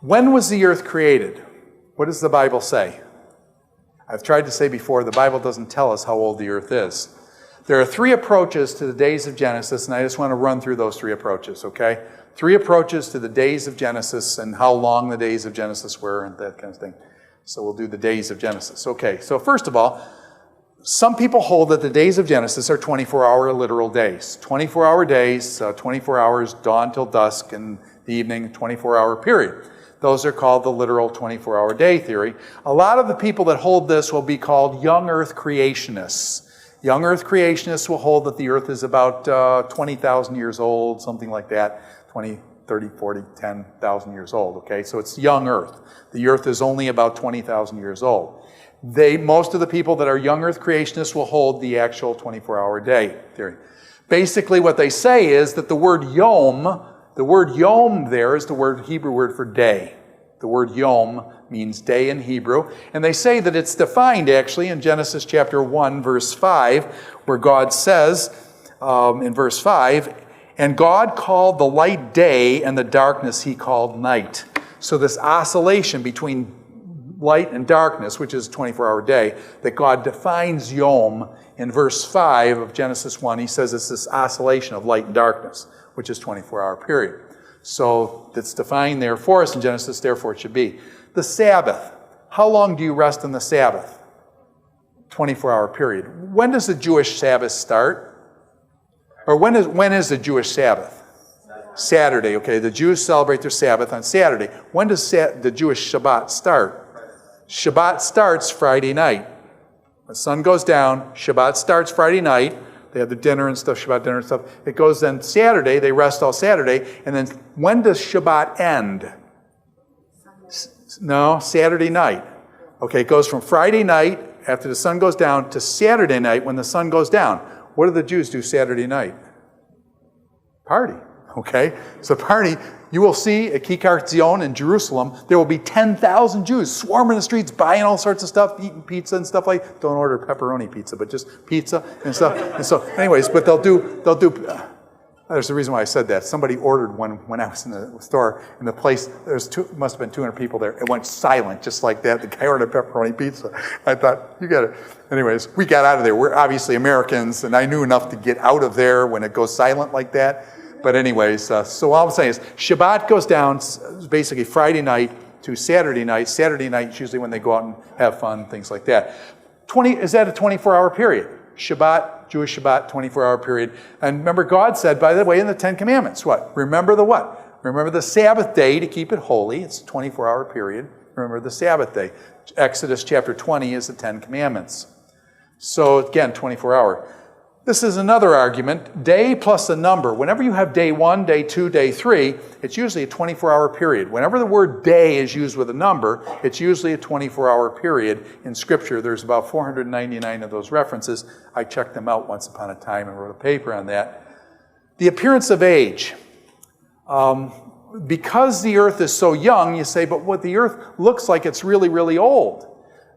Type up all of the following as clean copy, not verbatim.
When was the earth created? What does the Bible say? I've tried to say before, the Bible doesn't tell us how old the earth is. There are three approaches to the days of Genesis, and I just want to run through those three approaches, okay? Three approaches to the days of Genesis and how long the days of Genesis were and that kind of thing. So we'll do the days of Genesis. Okay, so first of all, some people hold that the days of Genesis are 24-hour literal days. 24-hour days, 24 hours, dawn till dusk, and the evening, 24-hour period. Those are called the literal 24-hour day theory. A lot of the people that hold this will be called young earth creationists. Young earth creationists will hold that the earth is about 20,000 years old, something like that, 20, 30, 40, 10,000 years old, okay? So it's young earth. The earth is only about 20,000 years old. Most of the people that are young earth creationists will hold the actual 24-hour day theory. Basically what they say is that the word yom there is the Hebrew word for day. The word yom means day in Hebrew. And they say that it's defined actually in Genesis chapter 1, verse 5, where God says in verse 5, and God called the light day and the darkness he called night. So this oscillation between light and darkness, which is a 24-hour day, that God defines yom in verse 5 of Genesis 1. He says it's this oscillation of light and darkness, which is 24-hour period. So it's defined there for us in Genesis, therefore it should be. The Sabbath. How long do you rest on the Sabbath? 24-hour period. When does the Jewish Sabbath start? Or when is the Jewish Sabbath? Saturday, okay. The Jews celebrate their Sabbath on Saturday. When does the Jewish Shabbat start? Shabbat starts Friday night. The sun goes down, Shabbat starts Friday night. They have the dinner and stuff, Shabbat dinner and stuff. It goes then Saturday, they rest all Saturday. And then when does Shabbat end? No, Saturday night. Okay, it goes from Friday night, after the sun goes down, to Saturday night when the sun goes down. What do the Jews do Saturday night? Party. Okay, so party. You will see at Kikar Zion in Jerusalem, there will be 10,000 Jews swarming the streets, buying all sorts of stuff, eating pizza and stuff like. Don't order pepperoni pizza, but just pizza and stuff. And so, anyways, but they'll do. There's a reason why I said that. Somebody ordered one when I was in the store, and the place must have been 200 people there. It went silent just like that. The guy ordered pepperoni pizza. I thought, you got it. Anyways, we got out of there. We're obviously Americans, and I knew enough to get out of there when it goes silent like that. But anyways, so all I'm saying is Shabbat goes down basically Friday night to Saturday night. Saturday night is usually when they go out and have fun, things like that. Is that a 24-hour period? Shabbat, Jewish Shabbat, 24-hour period. And remember, God said, by the way, in the Ten Commandments, what? Remember the what? Remember the Sabbath day to keep it holy. It's a 24-hour period. Remember the Sabbath day. Exodus chapter 20 is the Ten Commandments. So again, 24-hour. This is another argument. Day plus a number. Whenever you have day 1, day 2, day 3, it's usually a 24-hour period. Whenever the word day is used with a number, it's usually a 24-hour period. In Scripture, there's about 499 of those references. I checked them out once upon a time and wrote a paper on that. The appearance of age. Because the earth is so young, you say, but what the earth looks like it's really, really old.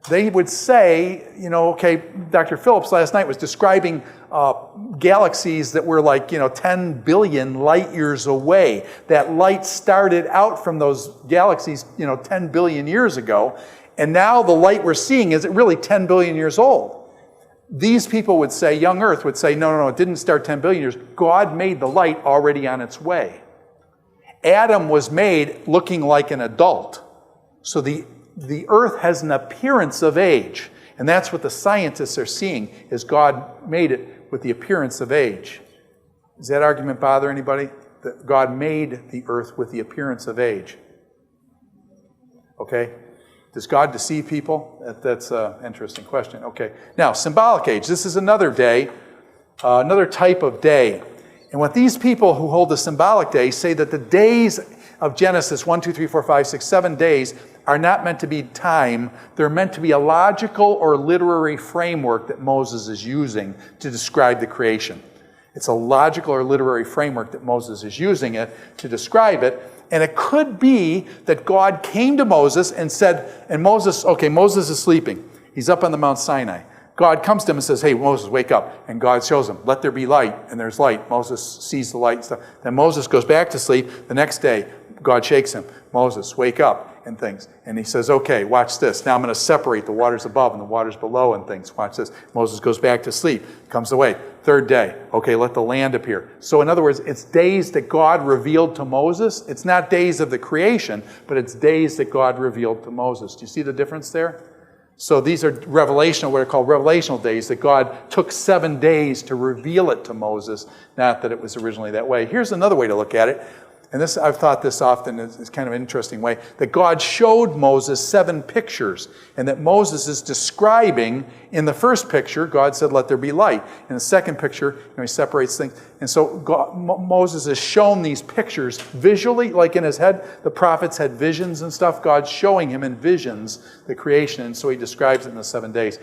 They would say, okay, Dr. Phillips last night was describing galaxies that were like, 10 billion light years away. That light started out from those galaxies, 10 billion years ago. And now the light we're seeing is really 10 billion years old. These people would say, young Earth would say, no, it didn't start 10 billion years. God made the light already on its way. Adam was made looking like an adult. So the earth has an appearance of age. And that's what the scientists are seeing, is God made it with the appearance of age. Does that argument bother anybody? That God made the earth with the appearance of age. Okay? Does God deceive people? That's an interesting question. Okay. Now, symbolic age. This is another day, another type of day. And what these people who hold the symbolic day say that the days of Genesis, 1, 2, 3, 4, 5, 6, 7 days, are not meant to be time. They're meant to be a logical or literary framework that Moses is using to describe the creation. It's a logical or literary framework that Moses is using it to describe it. And it could be that God came to Moses and said, and Moses is sleeping. He's up on the Mount Sinai. God comes to him and says, hey, Moses, wake up. And God shows him, let there be light. And there's light. Moses sees the light and stuff. Then Moses goes back to sleep. The next day, God shakes him. Moses, wake up and things. And he says, okay, watch this. Now I'm going to separate the waters above and the waters below and things. Watch this. Moses goes back to sleep. Comes away. Third day. Okay, let the land appear. So in other words, it's days that God revealed to Moses. It's not days of the creation, but it's days that God revealed to Moses. Do you see the difference there? So these are revelational, what are called revelational days, that God took 7 days to reveal it to Moses, not that it was originally that way. Here's another way to look at it, and this I've thought this often is kind of an interesting way, that God showed Moses 7 pictures, and that Moses is describing, in the first picture, God said, let there be light. In the second picture, he separates things. And so Moses is shown these pictures visually, like in his head. The prophets had visions and stuff. God's showing him in visions the creation, and so he describes it in the 7 days.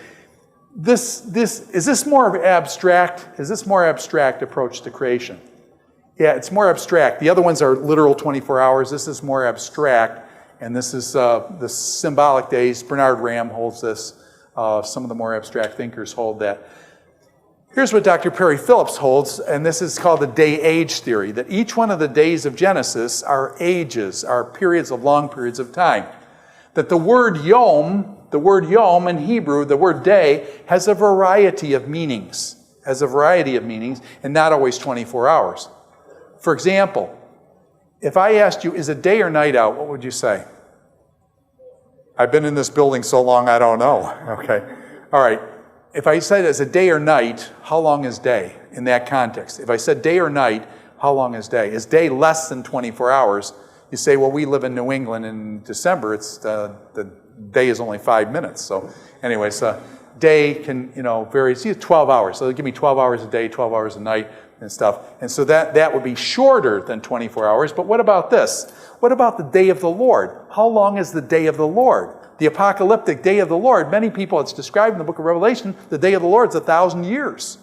Is this more abstract approach to creation? Yeah, it's more abstract. The other ones are literal 24 hours. This is more abstract, and this is the symbolic days. Bernard Ram holds this. Some of the more abstract thinkers hold that. Here's what Dr. Perry Phillips holds, and this is called the day-age theory, that each one of the days of Genesis are ages, are periods of long periods of time. That the word yom in Hebrew, the word day, has a variety of meanings, and not always 24 hours. For example, if I asked you, is it day or night out, what would you say? I've been in this building so long, I don't know. Okay. All right. If I said is it day or night, how long is day in that context? If I said day or night, how long is day? Is day less than 24 hours? You say, well, we live in New England in December. It's the day is only 5 minutes. So anyways, day can, vary. It's 12 hours. So they give me 12 hours a day, 12 hours a night and stuff. And so that would be shorter than 24 hours. But what about this? What about the day of the Lord? How long is the day of the Lord? The apocalyptic day of the Lord, many people, it's described in the book of Revelation, the day of the Lord is 1,000 years.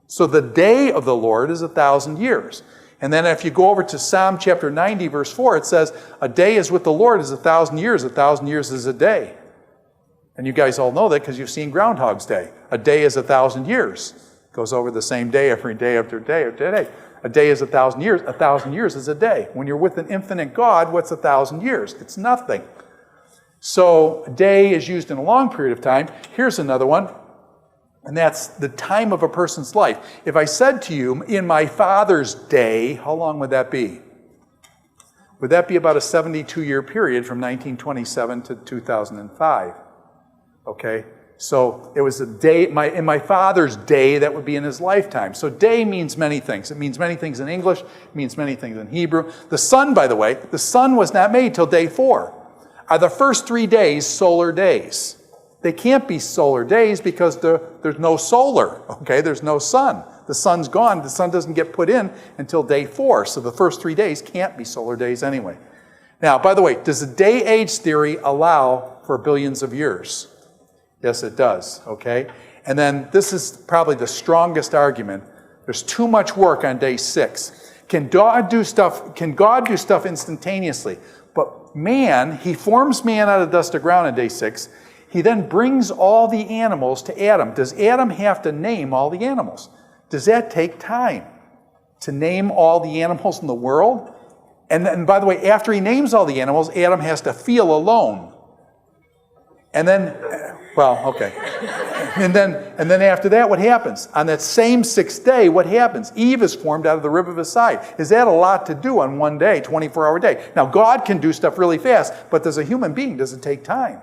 So the day of the Lord is 1,000 years. And then if you go over to Psalm chapter 90, verse 4, it says, a day is with the Lord is 1,000 years. 1,000 years is a day. And you guys all know that because you've seen Groundhog's Day. A day is 1,000 years. It goes over the same day every day after day after day. A day is 1,000 years. 1,000 years is a day. When you're with an infinite God, what's 1,000 years? It's nothing. So a day is used in a long period of time. Here's another one, and that's the time of a person's life. If I said to you, in my father's day, how long would that be? Would that be about a 72-year period from 1927 to 2005? Okay, so it was a day, in my father's day, that would be in his lifetime. So day means many things. It means many things in English. It means many things in Hebrew. The sun, by the way, the sun was not made till day 4. Are the first 3 days solar days? They can't be solar days because there's no solar, okay? There's no sun. The sun's gone. The sun doesn't get put in until day 4. So the first 3 days can't be solar days anyway. Now, by the way, does the day-age theory allow for billions of years? Yes, it does, okay? And then this is probably the strongest argument. There's too much work on day 6. Can God do stuff instantaneously? But man, he forms man out of dust of ground on day 6. He then brings all the animals to Adam. Does Adam have to name all the animals? Does that take time to name all the animals in the world? And then, by the way, after he names all the animals, Adam has to feel alone. And then, well, okay. And then after that, what happens? On that same 6th day, what happens? Eve is formed out of the rib of his side. Is that a lot to do on one day, 24-hour day? Now, God can do stuff really fast, but as a human being, does it take time?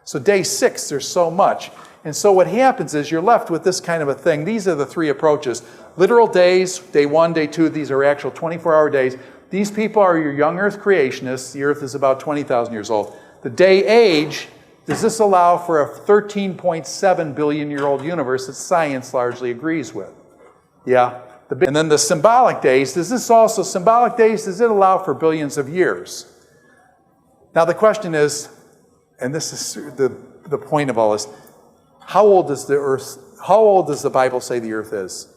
So day 6, there's so much. And so what happens is you're left with this kind of a thing. These are the 3 approaches. Literal days, day 1, day 2, these are actual 24-hour days. These people are your young earth creationists. The earth is about 20,000 years old. The day age, does this allow for a 13.7 billion-year-old universe that science largely agrees with? Yeah. And then the symbolic days, does it allow for billions of years? Now the question is, and this is the point of all this, how old does the Bible say the earth is?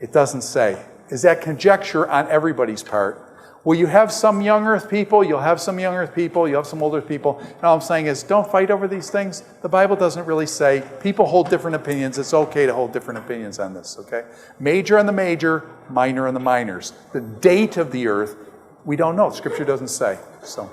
It doesn't say. Is that conjecture on everybody's part? Will you have some young earth people? You'll have some young earth people. You'll have some old earth people. And all I'm saying is don't fight over these things. The Bible doesn't really say people hold different opinions. It's okay to hold different opinions on this, okay? Major on the major, minor on the minors. The date of the earth, we don't know. Scripture doesn't say. So.